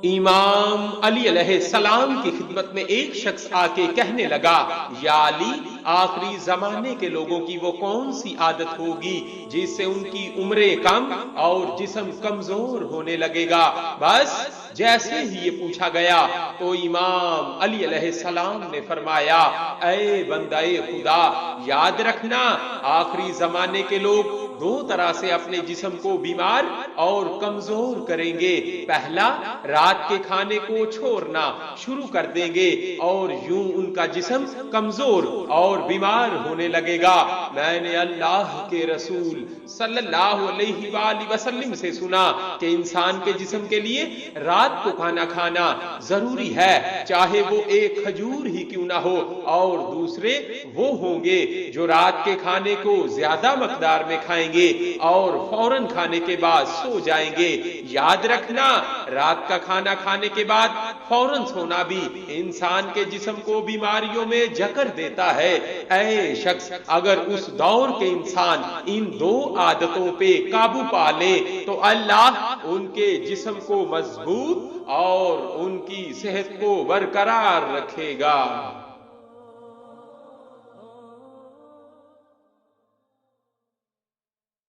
امام علی علیہ السلام کی خدمت میں ایک شخص آ کے کہنے لگا، یا علی، آخری زمانے کے لوگوں کی وہ کون سی عادت ہوگی جس سے ان کی عمریں کم اور جسم کمزور ہونے لگے گا؟ بس جیسے ہی یہ پوچھا گیا تو امام علی علیہ السلام نے فرمایا، اے بندہ خدا، یاد رکھنا آخری زمانے کے لوگ دو طرح سے اپنے جسم کو بیمار اور کمزور کریں گے۔ پہلا، رات کے کھانے کو چھوڑنا شروع کر دیں گے اور یوں ان کا جسم کمزور اور بیمار ہونے لگے گا۔ میں نے اللہ کے رسول صلی اللہ علیہ وآلہ وسلم سے سنا کہ انسان کے جسم کے لیے رات کو کھانا کھانا ضروری ہے، چاہے وہ ایک کھجور ہی کیوں نہ ہو، اور دوسرے وہ ہوں گے جو رات کے کھانے کو زیادہ مقدار میں کھائیں گے اور فوراً کھانے کے بعد سو جائیں گے۔ یاد رکھنا، رات کا کھانا کھانے کے بعد فوراً سونا بھی انسان کے جسم کو بیماریوں میں جکڑ دیتا ہے۔ اے شخص، اگر اس دور کے انسان ان دو عادتوں پہ قابو پا لے تو اللہ ان کے جسم کو مضبوط اور ان کی صحت کو برقرار رکھے گا۔